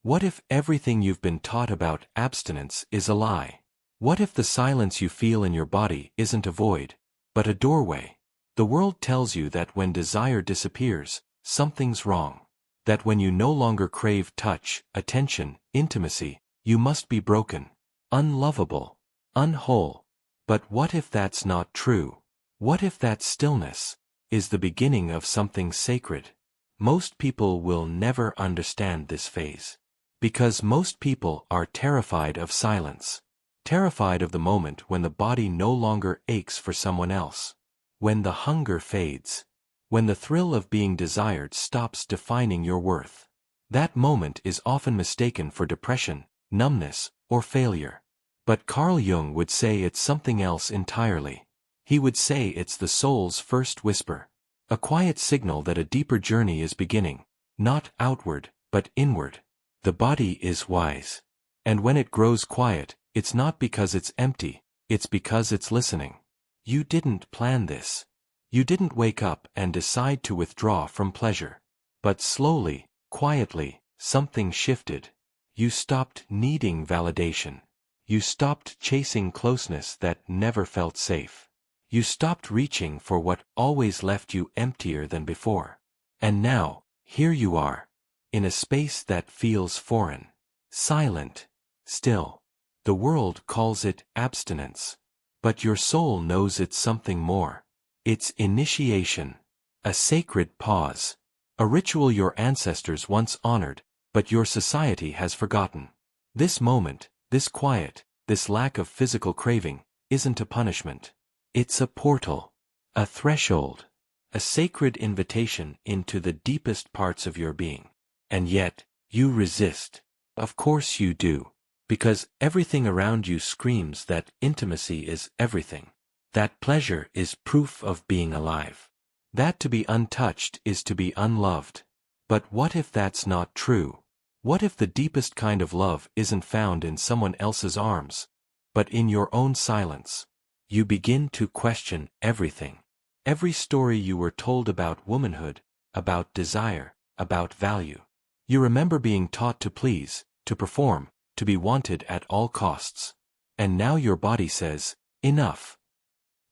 What if everything you've been taught about abstinence is a lie? What if the silence you feel in your body isn't a void, but a doorway? The world tells you that when desire disappears, something's wrong. That when you no longer crave touch, attention, intimacy, you must be broken, unlovable, unwhole. But what if that's not true? What if that stillness is the beginning of something sacred? Most people will never understand this phase. Because most people are terrified of silence. Terrified of the moment when the body no longer aches for someone else. When the hunger fades. When the thrill of being desired stops defining your worth. That moment is often mistaken for depression, numbness, or failure. But Carl Jung would say it's something else entirely. He would say it's the soul's first whisper. A quiet signal that a deeper journey is beginning, not outward, but inward. The body is wise. And when it grows quiet, it's not because it's empty, it's because it's listening. You didn't plan this. You didn't wake up and decide to withdraw from pleasure. But slowly, quietly, something shifted. You stopped needing validation. You stopped chasing closeness that never felt safe. You stopped reaching for what always left you emptier than before. And now, here you are. In a space that feels foreign. Silent. Still. The world calls it abstinence. But your soul knows it's something more. It's initiation. A sacred pause. A ritual your ancestors once honored, but your society has forgotten. This moment, this quiet, this lack of physical craving, isn't a punishment. It's a portal. A threshold. A sacred invitation into the deepest parts of your being. And yet, you resist. Of course you do. Because everything around you screams that intimacy is everything. That pleasure is proof of being alive. That to be untouched is to be unloved. But what if that's not true? What if the deepest kind of love isn't found in someone else's arms, but in your own silence? You begin to question everything. Every story you were told about womanhood, about desire, about value. You remember being taught to please, to perform, to be wanted at all costs. And now your body says, enough.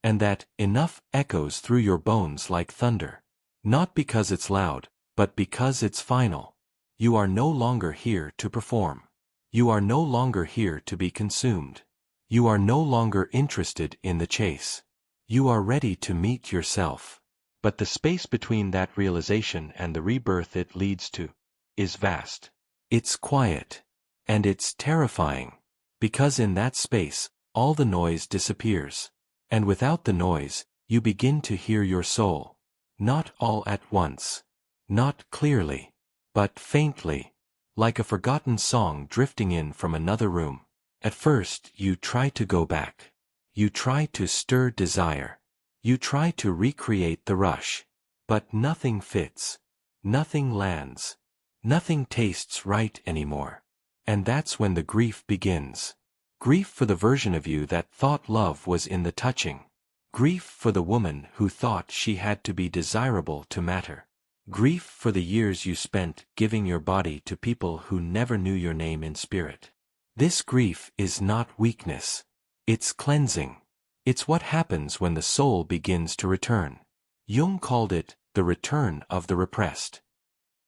And that enough echoes through your bones like thunder. Not because it's loud, but because it's final. You are no longer here to perform. You are no longer here to be consumed. You are no longer interested in the chase. You are ready to meet yourself. But the space between that realization and the rebirth it leads to is vast. It's quiet. And it's terrifying. Because in that space, all the noise disappears. And without the noise, you begin to hear your soul. Not all at once. Not clearly. But faintly. Like a forgotten song drifting in from another room. At first, you try to go back. You try to stir desire. You try to recreate the rush. But nothing fits. Nothing lands. Nothing tastes right anymore. And that's when the grief begins. Grief for the version of you that thought love was in the touching. Grief for the woman who thought she had to be desirable to matter. Grief for the years you spent giving your body to people who never knew your name in spirit. This grief is not weakness. It's cleansing. It's what happens when the soul begins to return. Jung called it the return of the repressed.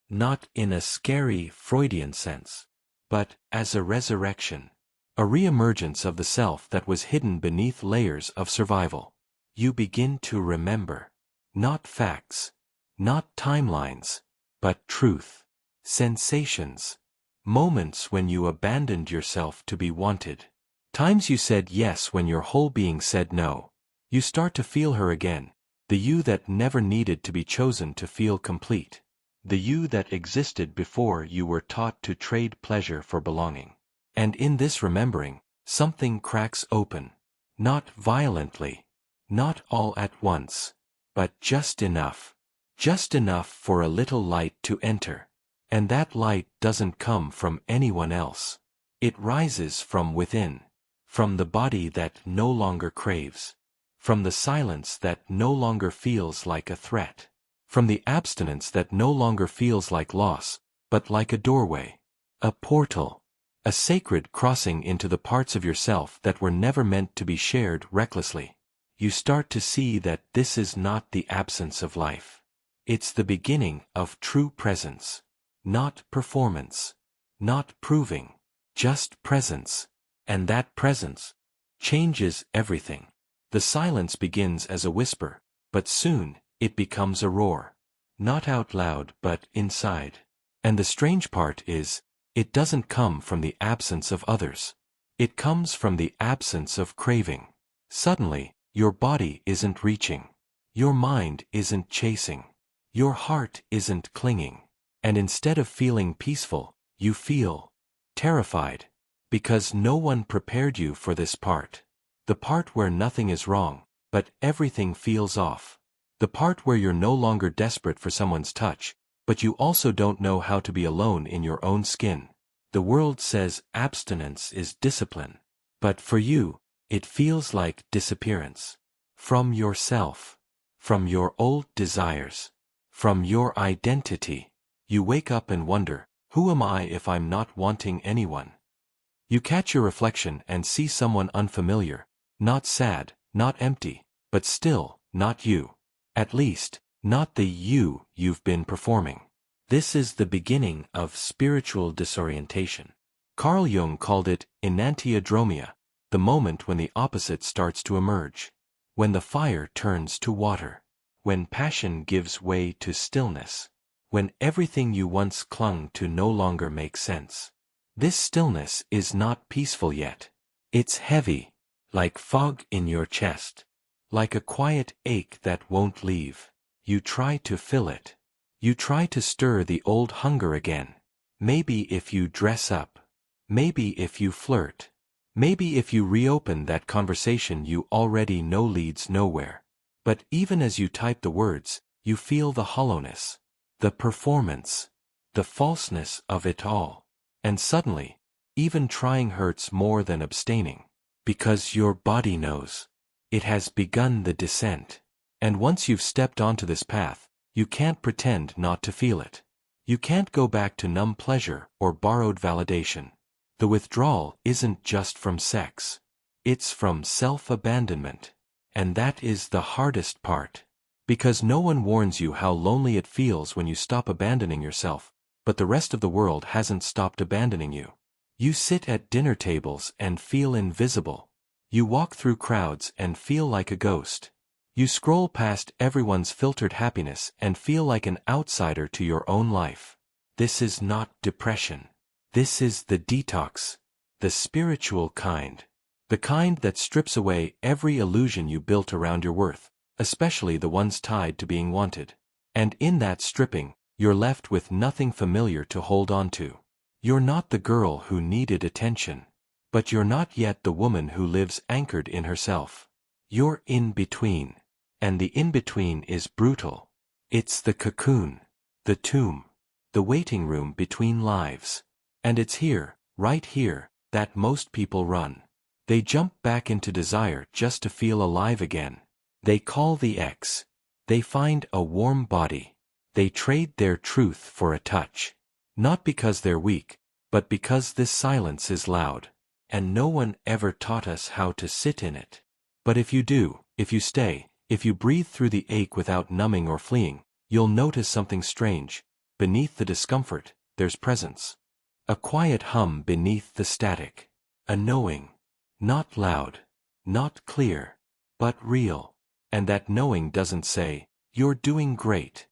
Not in a scary Freudian sense, but as a resurrection. A re-emergence of the self that was hidden beneath layers of survival. You begin to remember. Not facts. Not timelines. But truth. Sensations. Moments when you abandoned yourself to be wanted. Times you said yes when your whole being said no. You start to feel her again. The you that never needed to be chosen to feel complete. The you that existed before you were taught to trade pleasure for belonging. And in this remembering, something cracks open. Not violently. Not all at once. But just enough. Just enough for a little light to enter. And that light doesn't come from anyone else. It rises from within. From the body that no longer craves. From the silence that no longer feels like a threat. From the abstinence that no longer feels like loss, but like a doorway. A portal. A sacred crossing into the parts of yourself that were never meant to be shared recklessly. You start to see that this is not the absence of life. It's the beginning of true presence. Not performance. Not proving. Just presence. And that presence changes everything. The silence begins as a whisper, but soon it becomes a roar. Not out loud but inside. And the strange part is, it doesn't come from the absence of others. It comes from the absence of craving. Suddenly, your body isn't reaching. Your mind isn't chasing. Your heart isn't clinging. And instead of feeling peaceful, you feel terrified. Because no one prepared you for this part. The part where nothing is wrong, but everything feels off. The part where you're no longer desperate for someone's touch, but you also don't know how to be alone in your own skin. The world says abstinence is discipline. But for you, it feels like disappearance. From yourself. From your old desires. From your identity. You wake up and wonder, who am I if I'm not wanting anyone? You catch your reflection and see someone unfamiliar, not sad, not empty, but still, not you. At least, not the you you've been performing. This is the beginning of spiritual disorientation. Carl Jung called it enantiodromia, the moment when the opposite starts to emerge. When the fire turns to water. When passion gives way to stillness. When everything you once clung to no longer makes sense. This stillness is not peaceful yet. It's heavy, like fog in your chest. Like a quiet ache that won't leave. You try to fill it. You try to stir the old hunger again. Maybe if you dress up. Maybe if you flirt. Maybe if you reopen that conversation you already know leads nowhere. But even as you type the words, you feel the hollowness. The performance. The falseness of it all. And suddenly, even trying hurts more than abstaining. Because your body knows. It has begun the descent. And once you've stepped onto this path, you can't pretend not to feel it. You can't go back to numb pleasure or borrowed validation. The withdrawal isn't just from sex. It's from self-abandonment. And that is the hardest part. Because no one warns you how lonely it feels when you stop abandoning yourself, but the rest of the world hasn't stopped abandoning you. You sit at dinner tables and feel invisible. You walk through crowds and feel like a ghost. You scroll past everyone's filtered happiness and feel like an outsider to your own life. This is not depression. This is the detox. The spiritual kind. The kind that strips away every illusion you built around your worth, especially the ones tied to being wanted. And in that stripping, you're left with nothing familiar to hold on to. You're not the girl who needed attention. But you're not yet the woman who lives anchored in herself. You're in between. And the in-between is brutal. It's the cocoon. The tomb. The waiting room between lives. And it's here, right here, that most people run. They jump back into desire just to feel alive again. They call the ex. They find a warm body. They trade their truth for a touch. Not because they're weak, but because this silence is loud. And no one ever taught us how to sit in it. But if you do, if you stay, if you breathe through the ache without numbing or fleeing, you'll notice something strange. Beneath the discomfort, there's presence. A quiet hum beneath the static. A knowing. Not loud. Not clear. But real. And that knowing doesn't say, "You're doing great."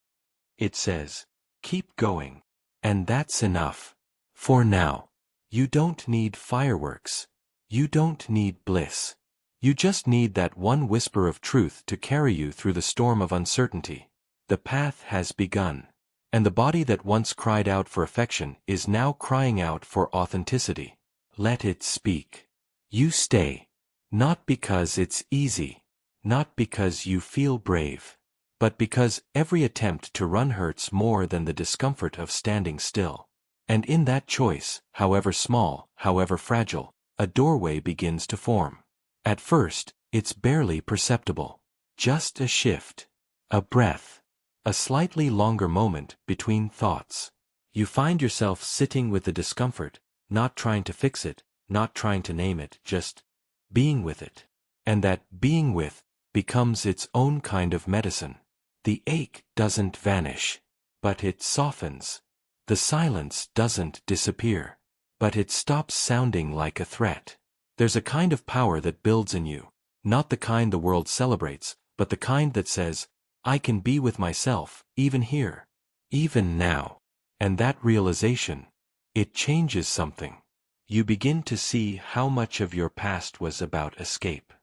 It says, "Keep going." And that's enough. For now. You don't need fireworks. You don't need bliss. You just need that one whisper of truth to carry you through the storm of uncertainty. The path has begun. And the body that once cried out for affection is now crying out for authenticity. Let it speak. You stay. Not because it's easy. Not because you feel brave. But because every attempt to run hurts more than the discomfort of standing still. And in that choice, however small, however fragile, a doorway begins to form. At first, it's barely perceptible. Just a shift. A breath. A slightly longer moment between thoughts. You find yourself sitting with the discomfort, not trying to fix it, not trying to name it, just being with it. And that being with becomes its own kind of medicine. The ache doesn't vanish, but it softens. The silence doesn't disappear, but it stops sounding like a threat. There's a kind of power that builds in you, not the kind the world celebrates, but the kind that says, I can be with myself, even here, even now. And that realization, it changes something. You begin to see how much of your past was about escape.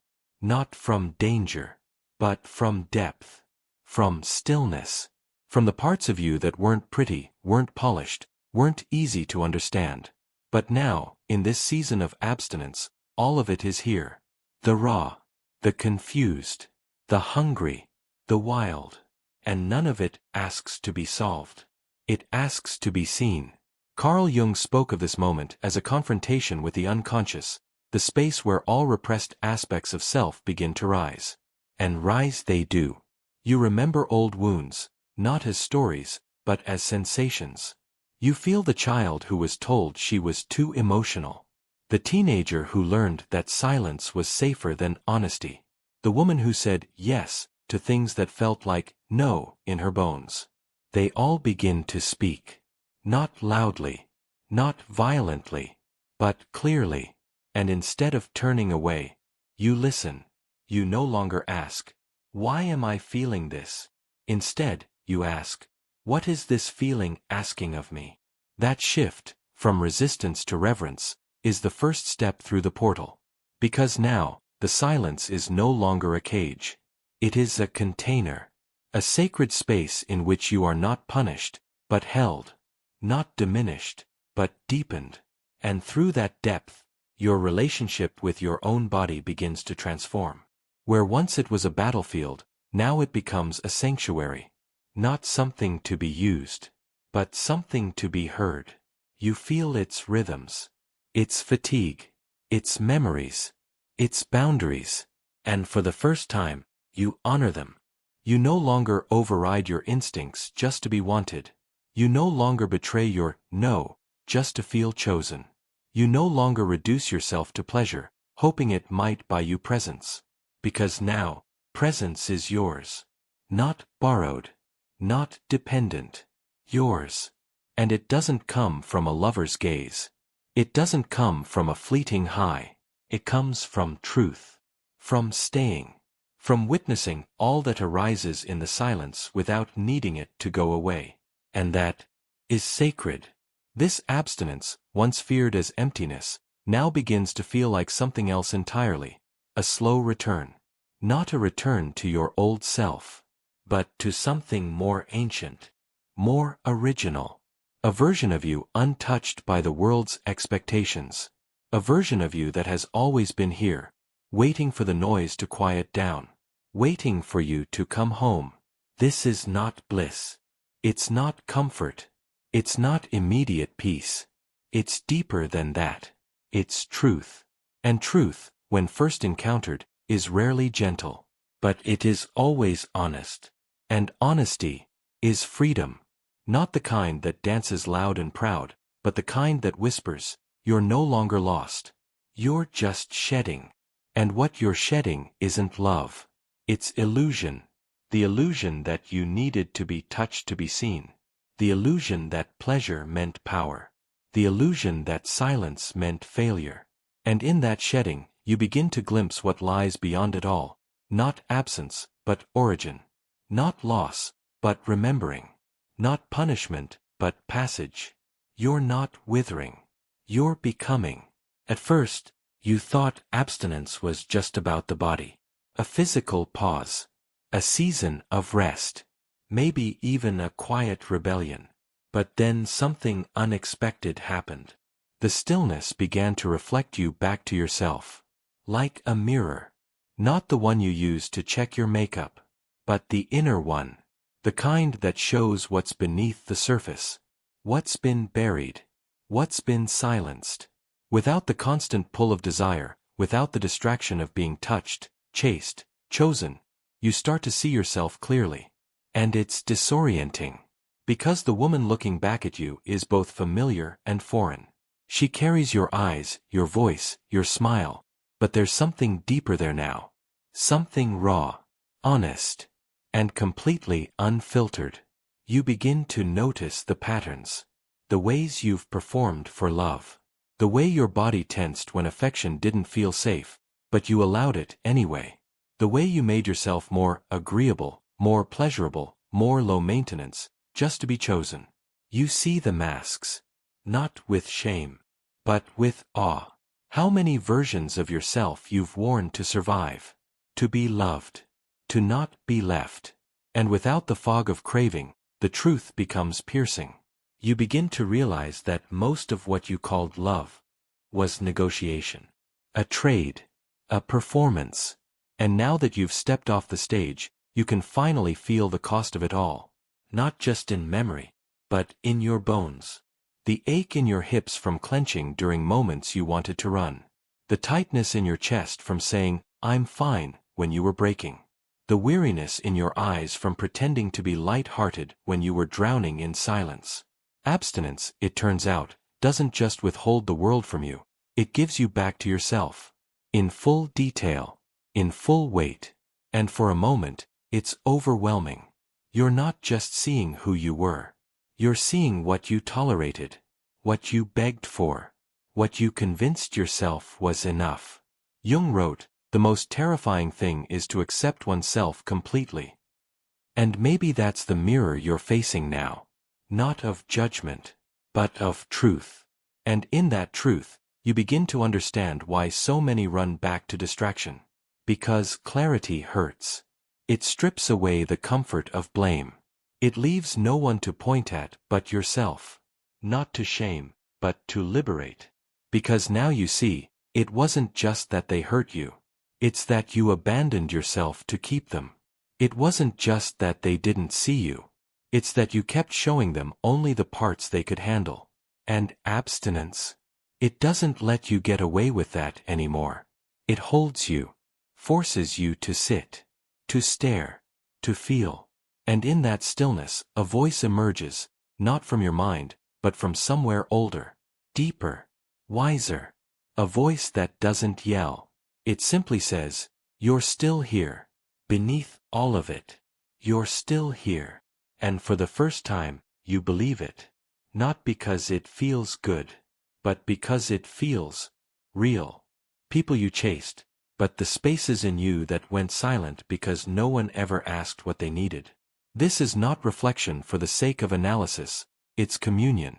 Not from danger, but from depth, from stillness, from the parts of you that weren't pretty, weren't polished, weren't easy to understand. But now, in this season of abstinence, all of it is here. The raw, the confused, the hungry, the wild. And none of it asks to be solved. It asks to be seen. Carl Jung spoke of this moment as a confrontation with the unconscious, the space where all repressed aspects of self begin to rise. And rise they do. You remember old wounds, not as stories, but as sensations. You feel the child who was told she was too emotional. The teenager who learned that silence was safer than honesty. The woman who said yes to things that felt like no in her bones. They all begin to speak. Not loudly, not violently, but clearly. And instead of turning away, you listen. You no longer ask, why am I feeling this? Instead, you ask, what is this feeling asking of me? That shift, from resistance to reverence, is the first step through the portal. Because now, the silence is no longer a cage. It is a container. A sacred space in which you are not punished, but held. Not diminished, but deepened. And through that depth, your relationship with your own body begins to transform. Where once it was a battlefield, now it becomes a sanctuary. Not something to be used, but something to be heard. You feel its rhythms, its fatigue, its memories, its boundaries, and for the first time, you honor them. You no longer override your instincts just to be wanted. You no longer betray your no just to feel chosen. You no longer reduce yourself to pleasure, hoping it might buy you presence. Because now, presence is yours. Not borrowed. Not dependent. Yours. And it doesn't come from a lover's gaze. It doesn't come from a fleeting high. It comes from truth. From staying. From witnessing all that arises in the silence without needing it to go away. And that is sacred. This abstinence, once feared as emptiness, now begins to feel like something else entirely. A slow return. Not a return to your old self, but to something more ancient, more original. A version of you untouched by the world's expectations. A version of you that has always been here, waiting for the noise to quiet down, waiting for you to come home. This is not bliss. It's not comfort. It's not immediate peace. It's deeper than that. It's truth. And truth, when first encountered, is rarely gentle. But it is always honest. And honesty is freedom. Not the kind that dances loud and proud, but the kind that whispers, you're no longer lost. You're just shedding. And what you're shedding isn't love. It's illusion. The illusion that you needed to be touched to be seen. The illusion that pleasure meant power. The illusion that silence meant failure. And in that shedding, you begin to glimpse what lies beyond it all. Not absence, but origin. Not loss, but remembering. Not punishment, but passage. You're not withering. You're becoming. At first, you thought abstinence was just about the body. A physical pause. A season of rest. Maybe even a quiet rebellion. But then something unexpected happened. The stillness began to reflect you back to yourself. Like a mirror. Not the one you use to check your makeup, but the inner one. The kind that shows what's beneath the surface. What's been buried. What's been silenced. Without the constant pull of desire, without the distraction of being touched, chased, chosen, you start to see yourself clearly. And it's disorienting. Because the woman looking back at you is both familiar and foreign. She carries your eyes, your voice, your smile, but there's something deeper there now. Something raw, honest, and completely unfiltered. You begin to notice the patterns. The ways you've performed for love. The way your body tensed when affection didn't feel safe, but you allowed it anyway. The way you made yourself more agreeable, more pleasurable, more low maintenance, just to be chosen. You see the masks. Not with shame, but with awe. How many versions of yourself you've worn to survive. To be loved. To not be left. And without the fog of craving, the truth becomes piercing. You begin to realize that most of what you called love was negotiation. A trade. A performance. And now that you've stepped off the stage, you can finally feel the cost of it all. Not just in memory, but in your bones. The ache in your hips from clenching during moments you wanted to run. The tightness in your chest from saying, "I'm fine," when you were breaking. The weariness in your eyes from pretending to be light-hearted when you were drowning in silence. Abstinence, it turns out, doesn't just withhold the world from you, it gives you back to yourself. In full detail. In full weight. And for a moment, it's overwhelming. You're not just seeing who you were. You're seeing what you tolerated. What you begged for. What you convinced yourself was enough. Jung wrote, "The most terrifying thing is to accept oneself completely." And maybe that's the mirror you're facing now. Not of judgment, but of truth. And in that truth, you begin to understand why so many run back to distraction. Because clarity hurts. It strips away the comfort of blame. It leaves no one to point at but yourself. Not to shame, but to liberate. Because now you see, it wasn't just that they hurt you. It's that you abandoned yourself to keep them. It wasn't just that they didn't see you. It's that you kept showing them only the parts they could handle. And abstinence. It doesn't let you get away with that anymore. It holds you. Forces you to sit. To stare. To feel. And in that stillness, a voice emerges, not from your mind, but from somewhere older. Deeper. Wiser. A voice that doesn't yell. It simply says, "You're still here. Beneath all of it. You're still here." And for the first time, you believe it. Not because it feels good, but because it feels real. People you chased, but the spaces in you that went silent because no one ever asked what they needed. This is not reflection for the sake of analysis, it's communion.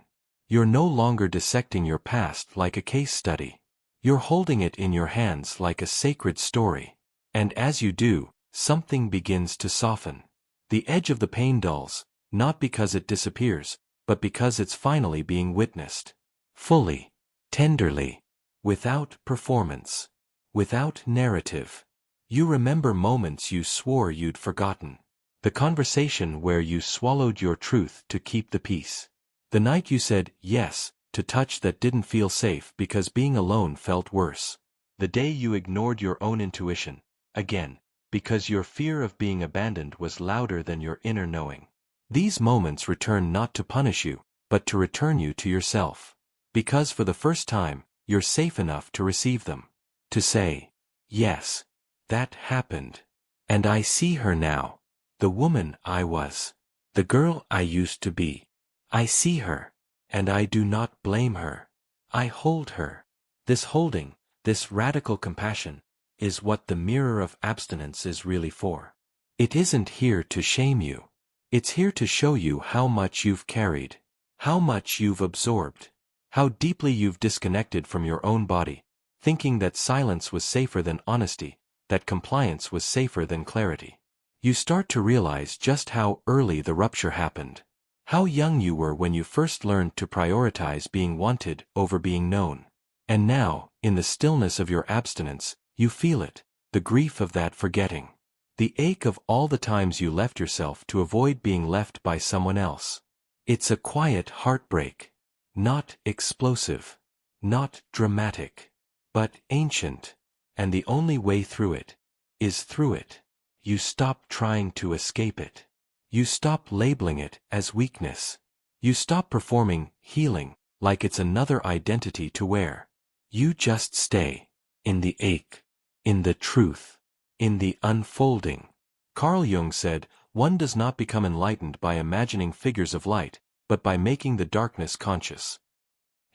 You're no longer dissecting your past like a case study. You're holding it in your hands like a sacred story. And as you do, something begins to soften. The edge of the pain dulls, not because it disappears, but because it's finally being witnessed. Fully. Tenderly. Without performance. Without narrative. You remember moments you swore you'd forgotten. The conversation where you swallowed your truth to keep the peace. The night you said yes to touch that didn't feel safe because being alone felt worse. The day you ignored your own intuition, again, because your fear of being abandoned was louder than your inner knowing. These moments return not to punish you, but to return you to yourself. Because for the first time, you're safe enough to receive them. To say, "Yes, that happened. And I see her now. The woman I was. The girl I used to be. I see her. And I do not blame her. I hold her." This holding, this radical compassion, is what the mirror of abstinence is really for. It isn't here to shame you. It's here to show you how much you've carried, how much you've absorbed, how deeply you've disconnected from your own body, thinking that silence was safer than honesty, that compliance was safer than clarity. You start to realize just how early the rupture happened. How young you were when you first learned to prioritize being wanted over being known. And now, in the stillness of your abstinence, you feel it, the grief of that forgetting. The ache of all the times you left yourself to avoid being left by someone else. It's a quiet heartbreak. Not explosive. Not dramatic. But ancient. And the only way through it is through it. You stop trying to escape it. You stop labeling it as weakness. You stop performing healing like it's another identity to wear. You just stay in the ache, in the truth, in the unfolding. Carl Jung said, "One does not become enlightened by imagining figures of light, but by making the darkness conscious."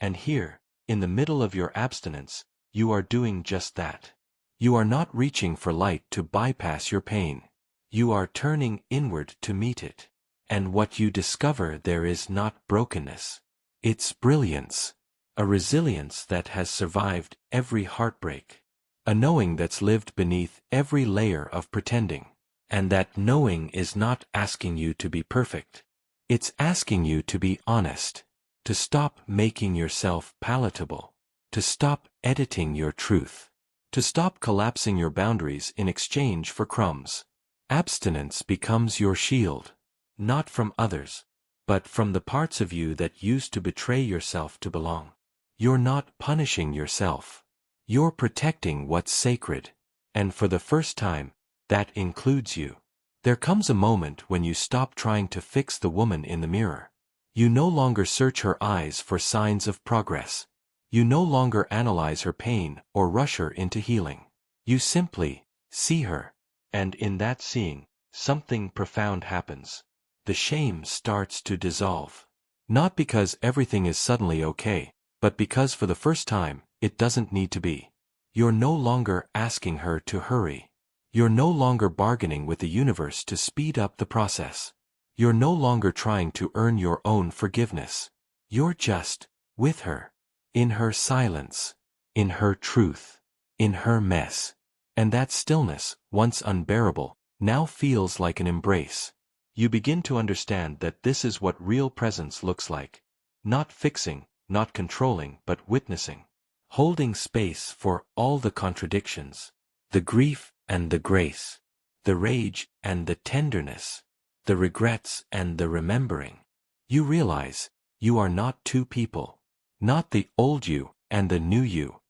And here, in the middle of your abstinence, you are doing just that. You are not reaching for light to bypass your pain. You are turning inward to meet it. And what you discover there is not brokenness. It's brilliance. A resilience that has survived every heartbreak. A knowing that's lived beneath every layer of pretending. And that knowing is not asking you to be perfect. It's asking you to be honest. To stop making yourself palatable. To stop editing your truth. To stop collapsing your boundaries in exchange for crumbs. Abstinence becomes your shield. Not from others, but from the parts of you that used to betray yourself to belong. You're not punishing yourself. You're protecting what's sacred. And for the first time, that includes you. There comes a moment when you stop trying to fix the woman in the mirror. You no longer search her eyes for signs of progress. You no longer analyze her pain or rush her into healing. You simply see her. And in that seeing, something profound happens. The shame starts to dissolve. Not because everything is suddenly okay, but because for the first time, it doesn't need to be. You're no longer asking her to hurry. You're no longer bargaining with the universe to speed up the process. You're no longer trying to earn your own forgiveness. You're just with her. In her silence. In her truth. In her mess. And that stillness, once unbearable, now feels like an embrace. You begin to understand that this is what real presence looks like. Not fixing, not controlling, but witnessing. Holding space for all the contradictions. The grief and the grace. The rage and the tenderness. The regrets and the remembering. You realize, you are not two people. Not the old you and the new you.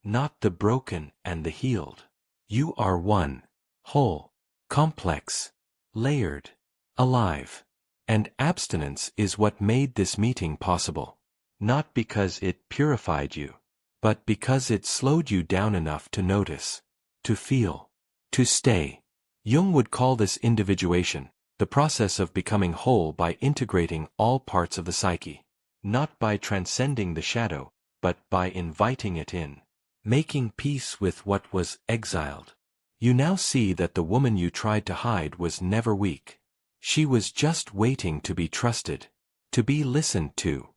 Not the broken and the healed. You are one. Whole. Complex. Layered. Alive. And abstinence is what made this meeting possible. Not because it purified you, but because it slowed you down enough to notice, to feel, to stay. Jung would call this individuation, the process of becoming whole by integrating all parts of the psyche. Not by transcending the shadow, but by inviting it in. Making peace with what was exiled. You now see that the woman you tried to hide was never weak. She was just waiting to be trusted, to be listened to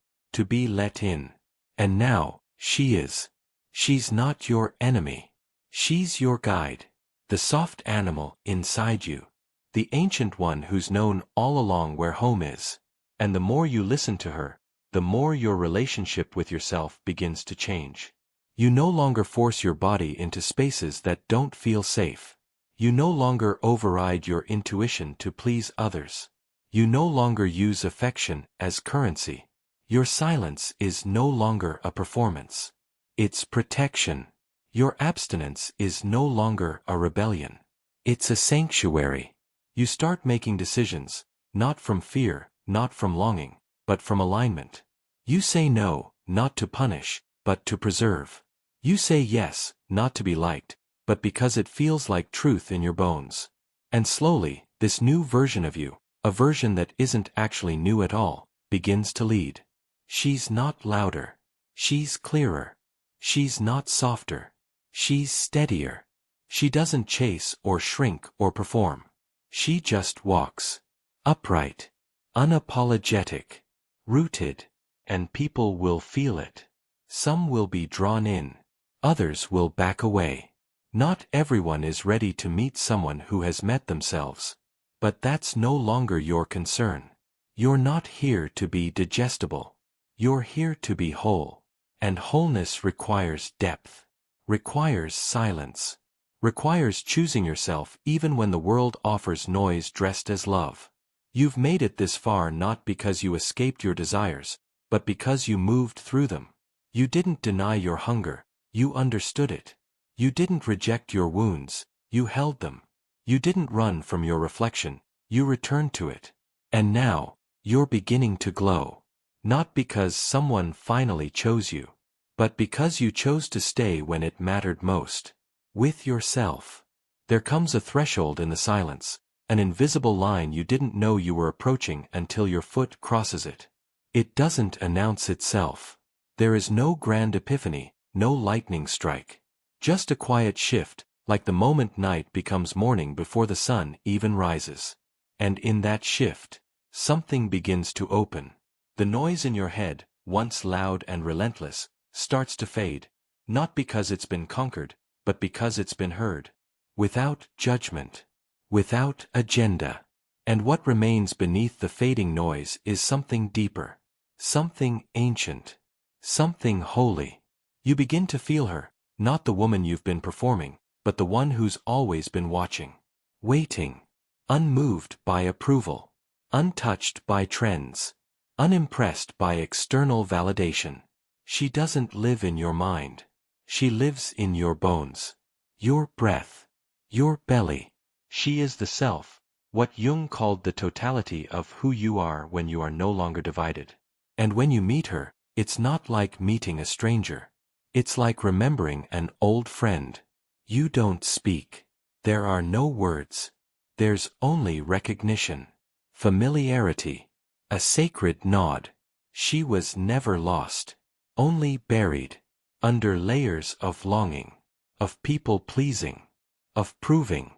be let in. And now, she is. She's not your enemy. She's your guide. The soft animal inside you. The ancient one who's known all along where home is. And the more you listen to her, the more your relationship with yourself begins to change. You no longer force your body into spaces that don't feel safe. You no longer override your intuition to please others. You no longer use affection as currency. Your silence is no longer a performance. It's protection. Your abstinence is no longer a rebellion. It's a sanctuary. You start making decisions, not from fear, not from longing, but from alignment. You say no, not to punish, but to preserve. You say yes, not to be liked, but because it feels like truth in your bones. And slowly, this new version of you, a version that isn't actually new at all, begins to lead. She's not louder. She's clearer. She's not softer. She's steadier. She doesn't chase or shrink or perform. She just walks. Upright. Unapologetic. Rooted. And people will feel it. Some will be drawn in. Others will back away. Not everyone is ready to meet someone who has met themselves. But that's no longer your concern. You're not here to be digestible. You're here to be whole. And wholeness requires depth. Requires silence. Requires choosing yourself even when the world offers noise dressed as love. You've made it this far not because you escaped your desires, but because you moved through them. You didn't deny your hunger, you understood it. You didn't reject your wounds, you held them. You didn't run from your reflection, You return to it. And now, you're beginning to glow. Not because someone finally chose you, but because you chose to stay when it mattered most. With yourself. There comes a threshold in the silence, an invisible line you didn't know you were approaching until your foot crosses it. It doesn't announce itself. There is no grand epiphany, no lightning strike. Just a quiet shift, like the moment night becomes morning before the sun even rises. And in that shift, something begins to open. The noise in your head, once loud and relentless, starts to fade, not because it's been conquered, but because it's been heard. Without judgment. Without agenda. And what remains beneath the fading noise is something deeper. Something ancient. Something holy. You begin to feel her, not the woman you've been performing, but the one who's always been watching. Waiting. Unmoved by approval. Untouched by trends. Unimpressed by external validation. She doesn't live in your mind. She lives in your bones. Your breath. Your belly. She is the self, what Jung called the totality of who you are when you are no longer divided. And when you meet her, it's not like meeting a stranger. It's like remembering an old friend. You don't speak. There are no words. There's only recognition. Familiarity. A sacred nod. She was never lost. Only buried. Under layers of longing. Of people-pleasing. Of proving.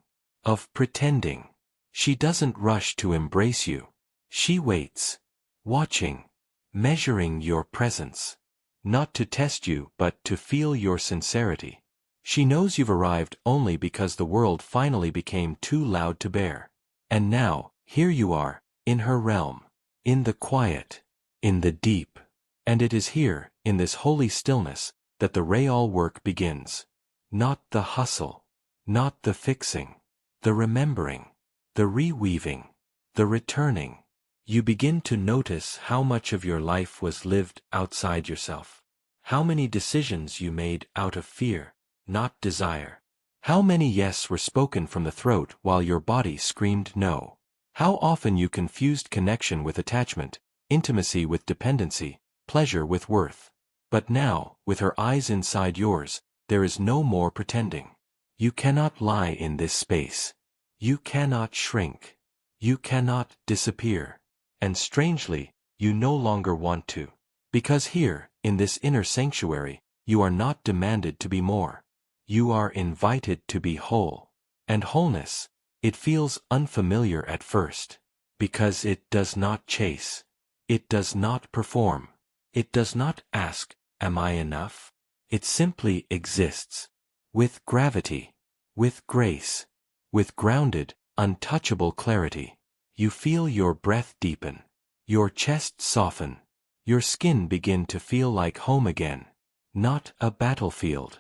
Of pretending. She doesn't rush to embrace you. She waits. Watching. Measuring your presence. Not to test you but to feel your sincerity. She knows you've arrived only because the world finally became too loud to bear. And now, here you are, in her realm. In the quiet. In the deep. And it is here, in this holy stillness, that the real work begins. Not the hustle. Not the fixing. The remembering. The reweaving. The returning. You begin to notice how much of your life was lived outside yourself. How many decisions you made out of fear, not desire. How many yes were spoken from the throat while your body screamed no. How often you confused connection with attachment, intimacy with dependency, pleasure with worth. But now, with her eyes inside yours, there is no more pretending. You cannot lie in this space. You cannot shrink. You cannot disappear. And strangely, you no longer want to. Because here, in this inner sanctuary, you are not demanded to be more. You are invited to be whole. And wholeness, it feels unfamiliar at first. Because it does not chase. It does not perform. It does not ask, am I enough? It simply exists. With gravity. With grace. With grounded, untouchable clarity. You feel your breath deepen. Your chest soften. Your skin begin to feel like home again. Not a battlefield.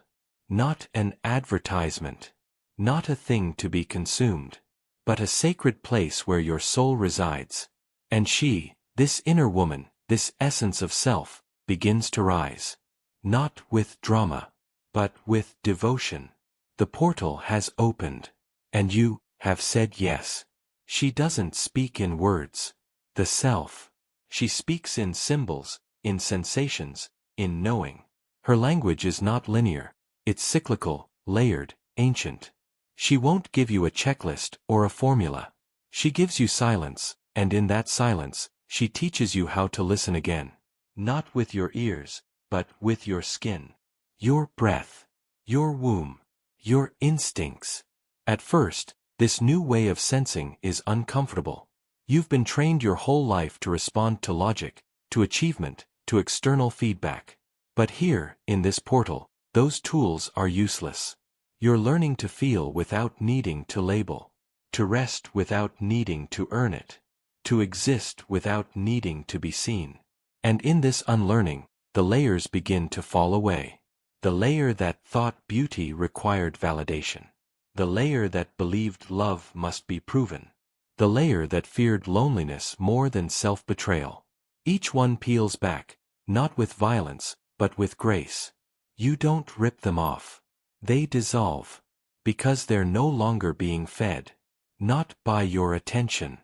Not an advertisement. Not a thing to be consumed. But a sacred place where your soul resides. And she, this inner woman, this essence of self, begins to rise. Not with drama, but with devotion. The portal has opened. And you have said yes. She doesn't speak in words. The self. She speaks in symbols, in sensations, in knowing. Her language is not linear. It's cyclical, layered, ancient. She won't give you a checklist or a formula. She gives you silence, and in that silence, she teaches you how to listen again. Not with your ears, but with your skin. Your breath. Your womb. Your instincts. At first, this new way of sensing is uncomfortable. You've been trained your whole life to respond to logic, to achievement, to external feedback. But here, in this portal, those tools are useless. You're learning to feel without needing to label. To rest without needing to earn it. To exist without needing to be seen. And in this unlearning, the layers begin to fall away. The layer that thought beauty required validation. The layer that believed love must be proven. The layer that feared loneliness more than self-betrayal. Each one peels back, not with violence, but with grace. You don't rip them off. They dissolve. Because they're no longer being fed. Not by your attention.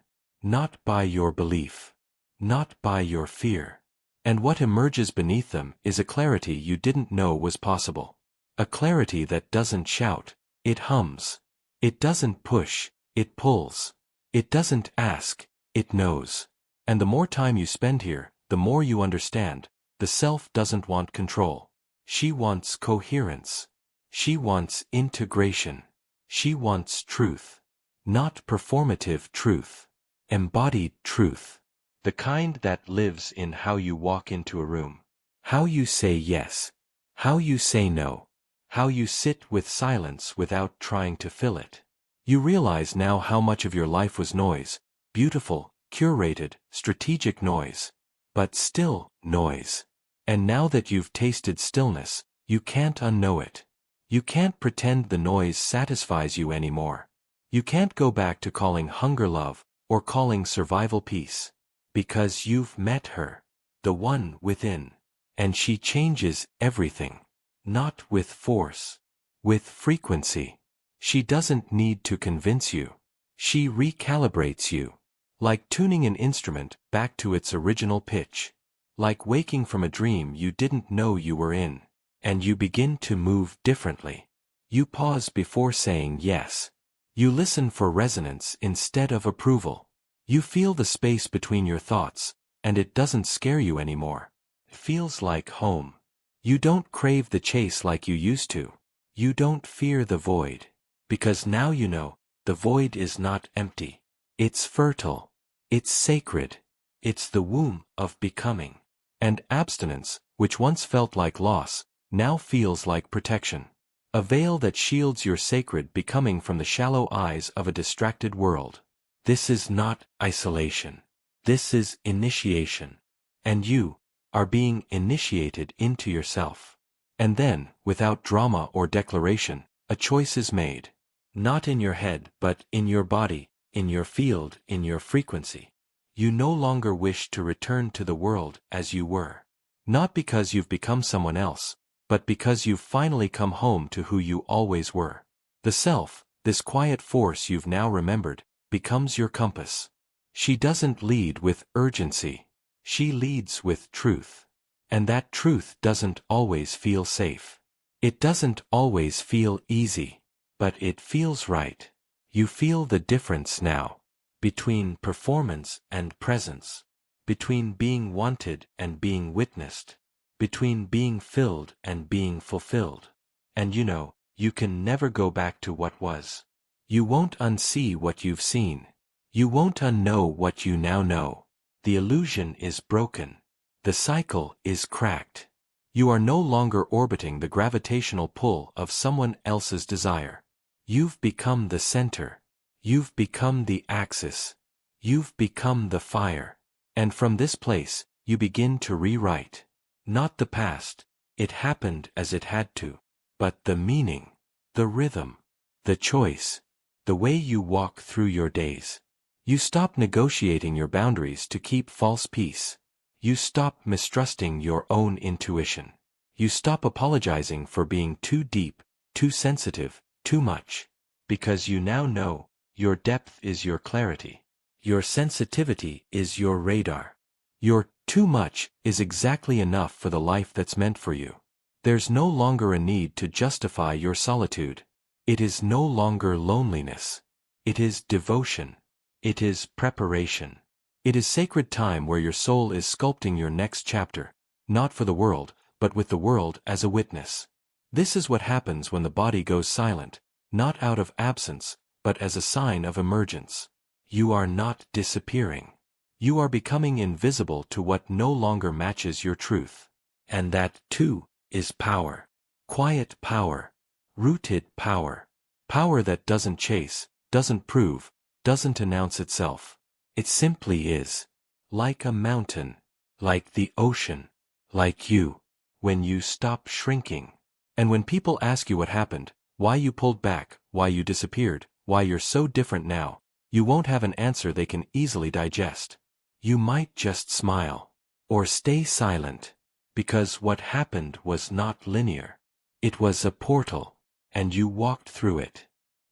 Not by your belief. Not by your fear. And what emerges beneath them is a clarity you didn't know was possible. A clarity that doesn't shout, it hums. It doesn't push, it pulls. It doesn't ask, it knows. And the more time you spend here, the more you understand, the self doesn't want control. She wants coherence. She wants integration. She wants truth. Not performative truth. Embodied truth. The kind that lives in how you walk into a room. How you say yes. How you say no. How you sit with silence without trying to fill it. You realize now how much of your life was noise, beautiful, curated, strategic noise. But still noise. And now that you've tasted stillness, you can't unknow it. You can't pretend the noise satisfies you anymore. You can't go back to calling hunger love, or calling survival peace. Because you've met her. The one within. And she changes everything. Not with force. With frequency. She doesn't need to convince you. She recalibrates you. Like tuning an instrument back to its original pitch. Like waking from a dream you didn't know you were in. And you begin to move differently. You pause before saying yes. You listen for resonance instead of approval. You feel the space between your thoughts, and it doesn't scare you anymore. It feels like home. You don't crave the chase like you used to. You don't fear the void. Because now you know, the void is not empty. It's fertile. It's sacred. It's the womb of becoming. And abstinence, which once felt like loss, now feels like protection. A veil that shields your sacred becoming from the shallow eyes of a distracted world. This is not isolation. This is initiation. And you are being initiated into yourself. And then, without drama or declaration, a choice is made. Not in your head, but in your body, in your field, in your frequency. You no longer wish to return to the world as you were. Not because you've become someone else, but because you've finally come home to who you always were. The self, this quiet force you've now remembered, becomes your compass. She doesn't lead with urgency. She leads with truth. And that truth doesn't always feel safe. It doesn't always feel easy. But it feels right. You feel the difference now. Between performance and presence. Between being wanted and being witnessed. Between being filled and being fulfilled. And you know, you can never go back to what was. You won't unsee what you've seen. You won't unknow what you now know. The illusion is broken. The cycle is cracked. You are no longer orbiting the gravitational pull of someone else's desire. You've become the center. You've become the axis. You've become the fire. And from this place, you begin to rewrite. Not the past, it happened as it had to, but the meaning, the rhythm, the choice, the way you walk through your days. You stop negotiating your boundaries to keep false peace. You stop mistrusting your own intuition. You stop apologizing for being too deep, too sensitive, too much. Because you now know, your depth is your clarity. Your sensitivity is your radar. Your too much is exactly enough for the life that's meant for you. There's no longer a need to justify your solitude. It is no longer loneliness. It is devotion. It is preparation. It is sacred time where your soul is sculpting your next chapter, not for the world, but with the world as a witness. This is what happens when the body goes silent, not out of absence, but as a sign of emergence. You are not disappearing. You are becoming invisible to what no longer matches your truth. And that, too, is power. Quiet power. Rooted power. Power that doesn't chase, doesn't prove, doesn't announce itself. It simply is. Like a mountain. Like the ocean. Like you. When you stop shrinking. And when people ask you what happened, why you pulled back, why you disappeared, why you're so different now, you won't have an answer they can easily digest. You might just smile. Or stay silent. Because what happened was not linear. It was a portal. And you walked through it.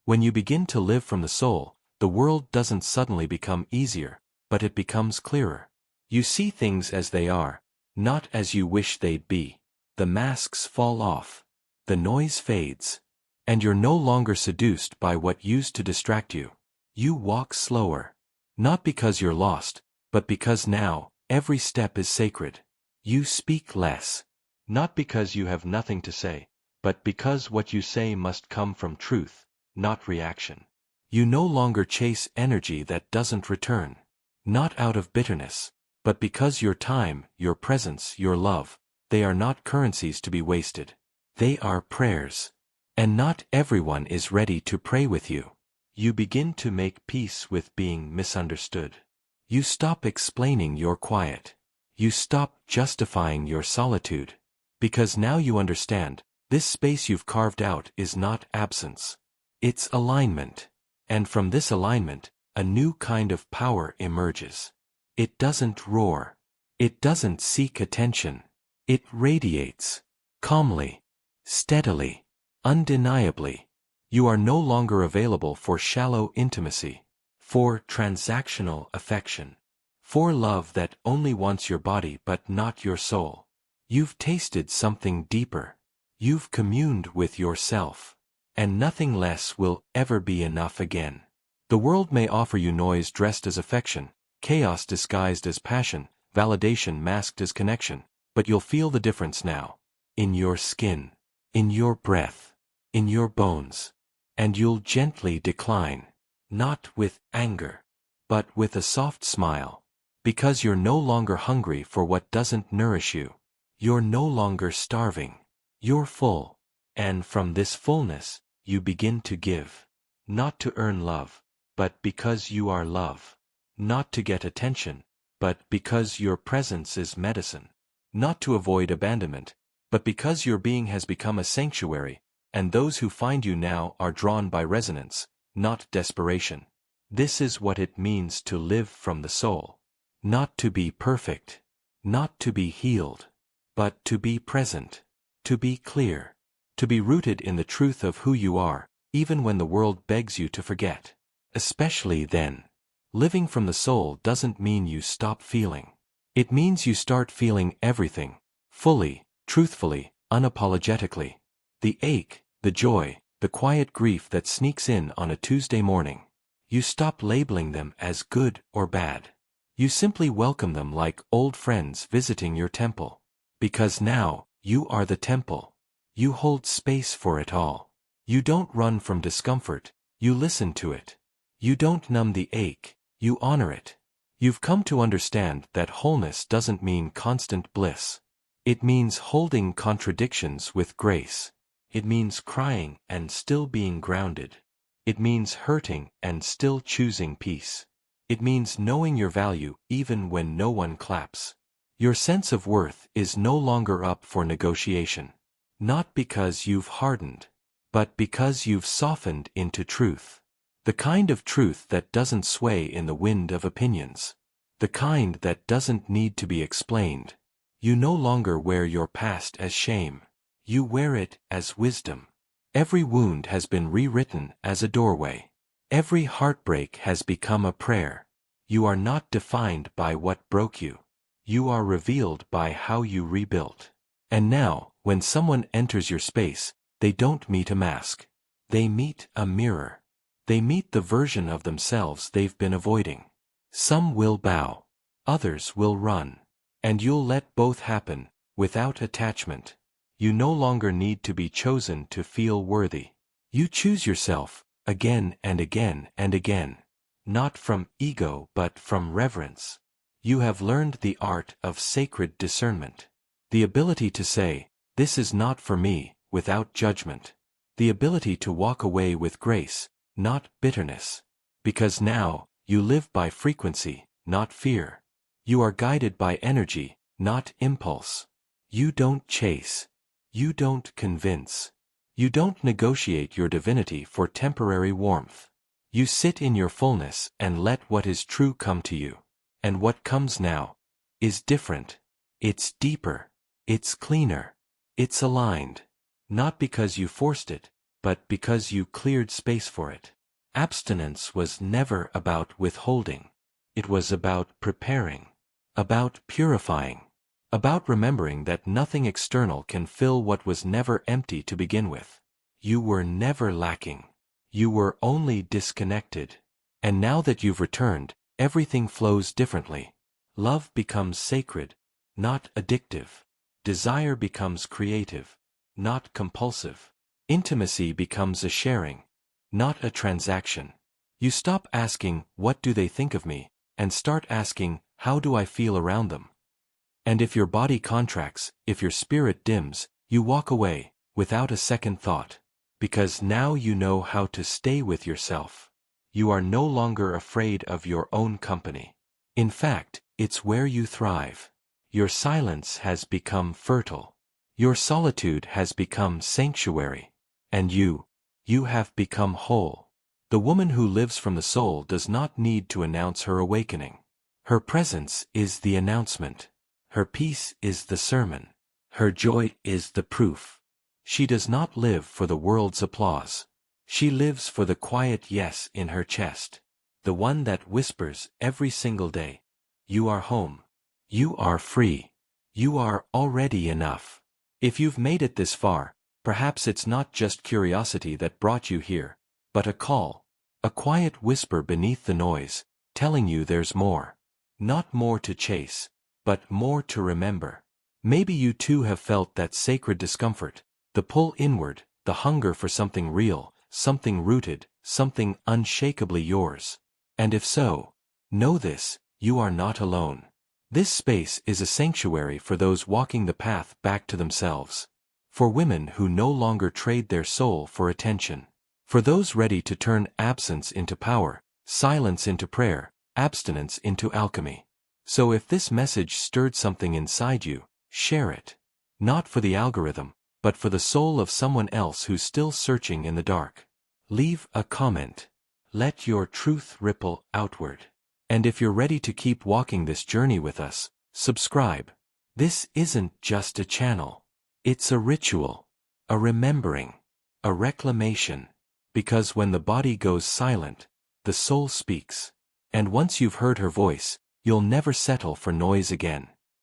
When you begin to live from the soul, the world doesn't suddenly become easier, but it becomes clearer. You see things as they are, not as you wish they'd be. The masks fall off. The noise fades. And you're no longer seduced by what used to distract you. You walk slower. Not because you're lost, but because now, every step is sacred. You speak less. Not because you have nothing to say, but because what you say must come from truth, not reaction. You no longer chase energy that doesn't return. Not out of bitterness, but because your time, your presence, your love, they are not currencies to be wasted. They are prayers. And not everyone is ready to pray with you. You begin to make peace with being misunderstood. You stop explaining your quiet. You stop justifying your solitude. Because now you understand, this space you've carved out is not absence. It's alignment. And from this alignment, a new kind of power emerges. It doesn't roar. It doesn't seek attention. It radiates. Calmly. Steadily. Undeniably. You are no longer available for shallow intimacy. For transactional affection. For love that only wants your body but not your soul. You've tasted something deeper. You've communed with yourself. And nothing less will ever be enough again. The world may offer you noise dressed as affection, chaos disguised as passion, validation masked as connection, but you'll feel the difference now. In your skin. In your breath. In your bones. And you'll gently decline. Not with anger. But with a soft smile. Because you're no longer hungry for what doesn't nourish you. You're no longer starving. You're full. And from this fullness, you begin to give. Not to earn love, but because you are love. Not to get attention, but because your presence is medicine. Not to avoid abandonment, but because your being has become a sanctuary, and those who find you now are drawn by resonance, not desperation. This is what it means to live from the soul. Not to be perfect. Not to be healed. But to be present. To be clear. To be rooted in the truth of who you are, even when the world begs you to forget. Especially then. Living from the soul doesn't mean you stop feeling. It means you start feeling everything. Fully, truthfully, unapologetically. The ache, the joy, the quiet grief that sneaks in on a Tuesday morning. You stop labeling them as good or bad. You simply welcome them like old friends visiting your temple. Because now, you are the temple. You hold space for it all. You don't run from discomfort, you listen to it. You don't numb the ache, you honor it. You've come to understand that wholeness doesn't mean constant bliss. It means holding contradictions with grace. It means crying and still being grounded. It means hurting and still choosing peace. It means knowing your value even when no one claps. Your sense of worth is no longer up for negotiation. Not because you've hardened, but because you've softened into truth. The kind of truth that doesn't sway in the wind of opinions. The kind that doesn't need to be explained. You no longer wear your past as shame. You wear it as wisdom. Every wound has been rewritten as a doorway. Every heartbreak has become a prayer. You are not defined by what broke you. You are revealed by how you rebuilt. And now, when someone enters your space, they don't meet a mask. They meet a mirror. They meet the version of themselves they've been avoiding. Some will bow. Others will run. And you'll let both happen, without attachment. You no longer need to be chosen to feel worthy. You choose yourself, again and again and again. Not from ego but from reverence. You have learned the art of sacred discernment. The ability to say, this is not for me, without judgment. The ability to walk away with grace, not bitterness. Because now, you live by frequency, not fear. You are guided by energy, not impulse. You don't chase. You don't convince. You don't negotiate your divinity for temporary warmth. You sit in your fullness and let what is true come to you. And what comes now is different. It's deeper. It's cleaner. It's aligned. Not because you forced it, but because you cleared space for it. Abstinence was never about withholding. It was about preparing, about purifying, about remembering that nothing external can fill what was never empty to begin with. You were never lacking. You were only disconnected. And now that you've returned, everything flows differently. Love becomes sacred, not addictive. Desire becomes creative, not compulsive. Intimacy becomes a sharing, not a transaction. You stop asking, "What do they think of me?" and start asking, "How do I feel around them?" And if your body contracts, if your spirit dims, you walk away, without a second thought. Because now you know how to stay with yourself. You are no longer afraid of your own company. In fact, it's where you thrive. Your silence has become fertile. Your solitude has become sanctuary. And you have become whole. The woman who lives from the soul does not need to announce her awakening. Her presence is the announcement. Her peace is the sermon. Her joy is the proof. She does not live for the world's applause. She lives for the quiet yes in her chest. The one that whispers every single day, "You are home. You are free. You are already enough." If you've made it this far, perhaps it's not just curiosity that brought you here, but a call. A quiet whisper beneath the noise, telling you there's more. Not more to chase, but more to remember. Maybe you too have felt that sacred discomfort, the pull inward, the hunger for something real, something rooted, something unshakably yours. And if so, know this, you are not alone. This space is a sanctuary for those walking the path back to themselves. For women who no longer trade their soul for attention. For those ready to turn absence into power, silence into prayer, abstinence into alchemy. So if this message stirred something inside you, share it. Not for the algorithm, but for the soul of someone else who's still searching in the dark. Leave a comment. Let your truth ripple outward. And if you're ready to keep walking this journey with us, subscribe. This isn't just a channel. It's a ritual, a remembering, a reclamation. Because when the body goes silent, the soul speaks. And once you've heard her voice, you'll never settle for noise again.